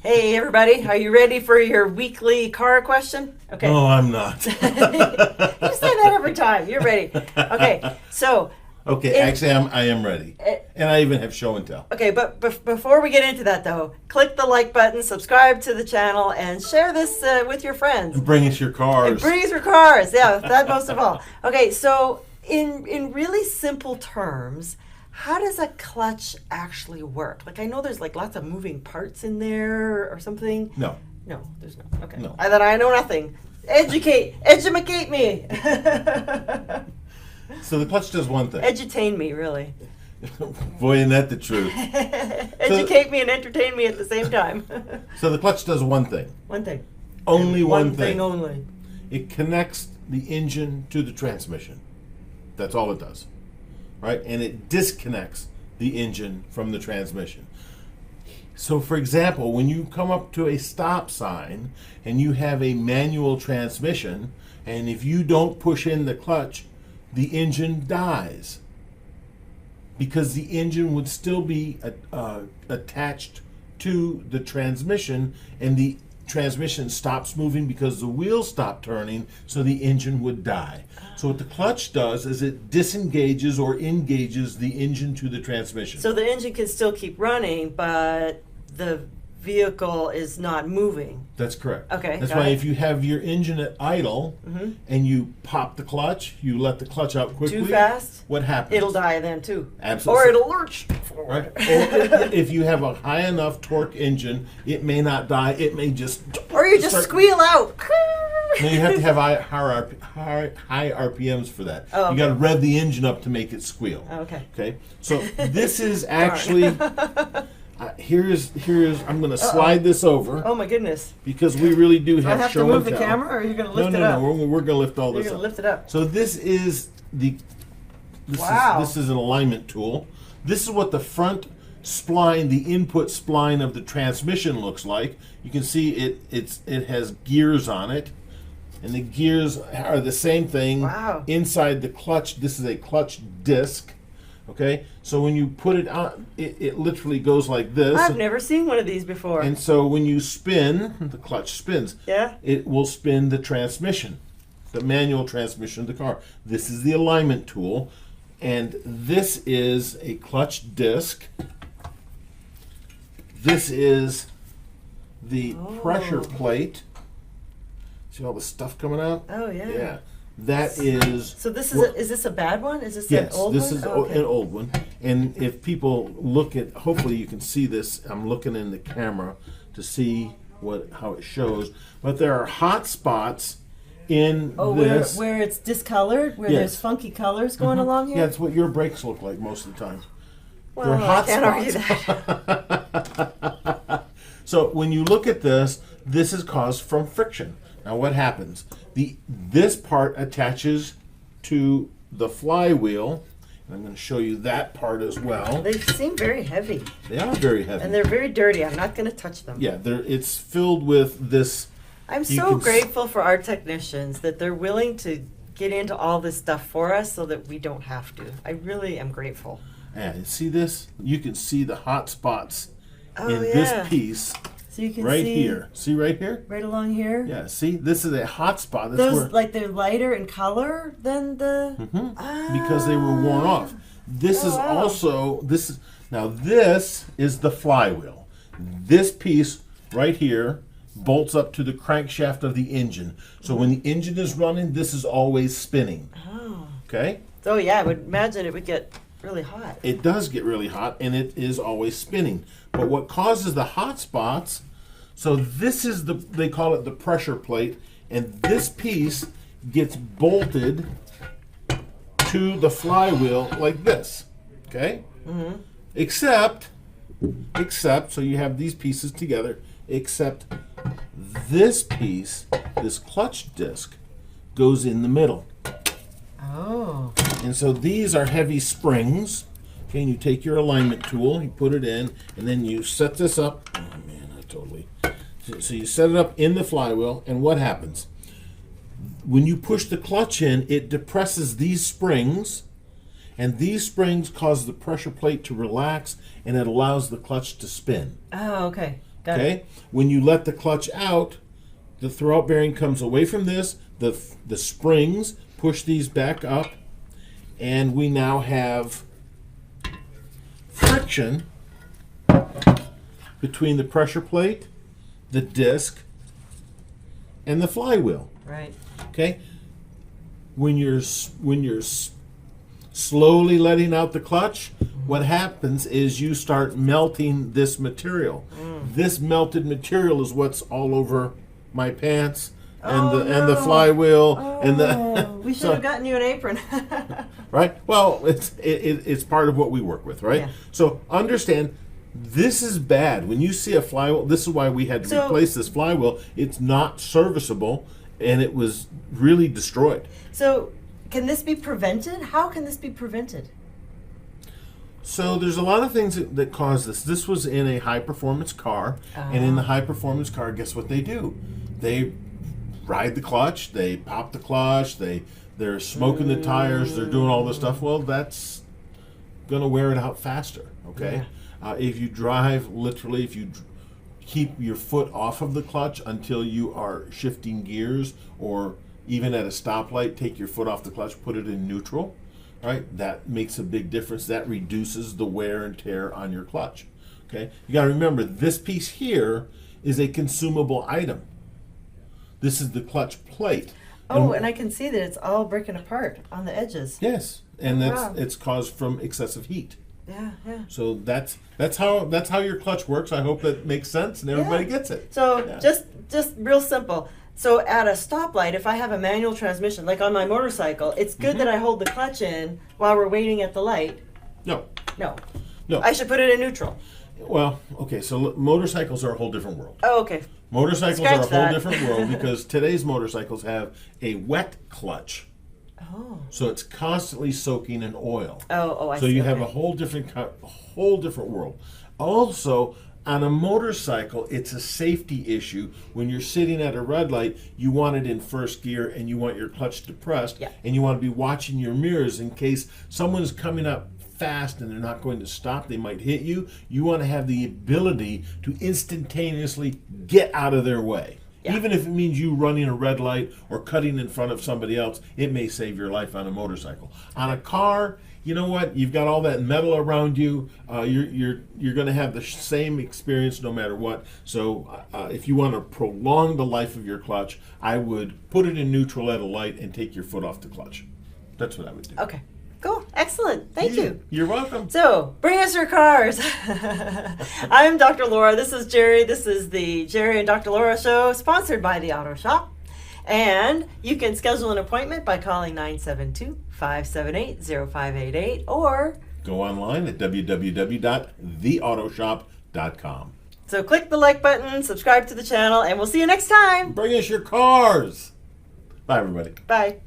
Hey everybody, are you ready for your weekly car question? Okay. No, I'm not. You say that every time. You're ready. Okay, so. Okay, actually, I am ready. And I even have show and tell. Okay, but before we get into that though, click the like button, subscribe to the channel, and share this with your friends. And bring us your cars. And bring us your cars, yeah, that most of all. Okay, so in really simple terms, how does a clutch actually work? Like I know there's like lots of moving parts in there or something. No. No, there's no. Okay. No. Then I know nothing. Educate me. So the clutch does one thing. Edutain me, really. Boy, isn't that the truth. Educate me and entertain me at the same time. So the clutch does one thing. One thing. Only one One thing. thing only. It connects the engine to the transmission. That's all it does. Right? And it disconnects the engine from the transmission. So for example, when you come up to a stop sign and you have a manual transmission, and if you don't push in the clutch, the engine dies. Because the engine would still be attached to the transmission, and the transmission stops moving because the wheels stop turning, so the engine would die. So what the clutch does is it disengages or engages the engine to the transmission. So the engine can still keep running, but the vehicle is not moving. That's correct. Okay, That's got why it. if you have your engine at idle and you pop the clutch, you let the clutch out quickly. Too fast? What happens? It'll die then too. Absolutely. Or it'll lurch forward. Right? Or if you have a high enough torque engine, it may not die. It may just. Or you just squeal out. No, you have to have high RPMs for that. Oh, You got to rev the engine up to make it squeal. Okay. Okay. So this is actually. Here's. I'm going to slide this over Oh my goodness. because we really do Do I have have show to move and the tell. camera or are you going to lift No, it up? we're going to lift all You're this going up. to lift it up. So this is Wow. this is an alignment tool. This is what the front spline, the input spline of the transmission looks like. You can see it has gears on it, and the gears are the same thing. Wow. Inside the clutch, this is a clutch disc. Okay, so when you put it on, it literally goes like this. I've never seen one of these before. And so when you spin, the clutch spins. Yeah. It will spin the transmission, the manual transmission of the car. This is the alignment tool, and this is a clutch disc. This is the pressure plate. See all the stuff coming out? Oh yeah. Yeah. That is. So this is this a bad one? Is this an Yes, old this one? is Oh, okay. an old one. And if people look at, hopefully you can see this. I'm looking in the camera to see how it shows. But there are hot spots in Oh, this. where it's discolored, where Yes. there's funky colors going along here. Yeah, it's what your brakes look like most of the time. Well, They're hot I can't spots. argue that. So when you look at this, this is caused from friction. Now what happens? This part attaches to the flywheel. And I'm going to show you that part as well. They seem very heavy, They are very heavy. and they're very dirty. I'm not going to touch them. Yeah, it's filled with this. I'm You so can grateful for our technicians that they're willing to get into all this stuff for us so that we don't have to. I really am grateful. And see this? You can see the hot spots Oh, in yeah. this piece So you can right see here. See right here? right along here. Yeah, see? This is a hot spot. That's Those where, like they're lighter in color than the. because they were worn off. This is wow. also this is the flywheel. This piece right here bolts up to the crankshaft of the engine. So when the engine is running, this is always spinning. Oh. Okay? Oh yeah, I would imagine it would get really hot. It does get really hot, and it is always spinning. But what causes the hot spots, so this is they call it the pressure plate, and this piece gets bolted to the flywheel like this, okay? Except, so you have these pieces together, except this piece, this clutch disc, goes in the middle. Oh. And so these are heavy springs. Okay, and you take your alignment tool, you put it in, and then you set this up. Oh man, I totally. So you set it up in the flywheel, and what happens? When you push the clutch in, it depresses these springs, and these springs cause the pressure plate to relax, and it allows the clutch to spin. Oh, okay. Got Okay? it. When you let the clutch out, the throw-out bearing comes away from this. The springs push these back up, and we now have friction between the pressure plate, the disc, and the flywheel. Right. Okay? When you're slowly letting out the clutch, what happens is you start melting this material. This melted material is what's all over my pants and the flywheel and the. We should have gotten you an apron. Right? Well, it's part of what we work with, right? Yeah. So understand, this is bad. When you see a flywheel, this is why we had to replace this flywheel. It's not serviceable, and it was really destroyed. So, can this be prevented? How can this be prevented? So there's a lot of things that cause this. This was in a high-performance car, and in the high-performance car, guess what they do? They ride the clutch, they pop the clutch, they're smoking the tires, they're doing all this stuff. Well, that's going to wear it out faster, okay? Yeah. If you drive, literally, if you keep your foot off of the clutch until you are shifting gears, or even at a stoplight, take your foot off the clutch, put it in neutral, right? That makes a big difference. That reduces the wear and tear on your clutch, okay? You got to remember, this piece here is a consumable item. This is the clutch plate. Oh, and I can see that it's all breaking apart on the edges. Yes, and Wow. it's caused from excessive heat. Yeah, yeah. So that's how your clutch works. I hope that makes sense and everybody gets it. So Yeah. just real simple. So at a stoplight, if I have a manual transmission, like on my motorcycle, it's good that I hold the clutch in while we're waiting at the light. No, No. no. I should put it in neutral. Well, okay, so motorcycles are a whole different world. Oh, okay. Motorcycles Scratch are a whole that. different world because today's motorcycles have a wet clutch. Oh. So it's constantly soaking in oil. Oh, I see. So you have okay. a whole different world. Also, on a motorcycle, it's a safety issue. When you're sitting at a red light, you want it in first gear and you want your clutch depressed, Yeah. and you want to be watching your mirrors in case someone's coming up fast and they're not going to stop, they might hit you. You want to have the ability to instantaneously get out of their way. Yeah. Even if it means you running a red light or cutting in front of somebody else, it may save your life on a motorcycle. On a car, you know what? You've got all that metal around you. You're going to have the same experience no matter what. So if you want to prolong the life of your clutch, I would put it in neutral at a light and take your foot off the clutch. That's what I would do. Okay. Cool. Excellent. Thank you. You're welcome. So, bring us your cars. I'm Dr. Laura. This is Jerry. This is the Jerry and Dr. Laura show, sponsored by the Auto Shop. And you can schedule an appointment by calling 972-578-0588 or go online at www.theautoshop.com. so click the like button, subscribe to the channel, and we'll see you next time. Bring us your cars. Bye, everybody. Bye.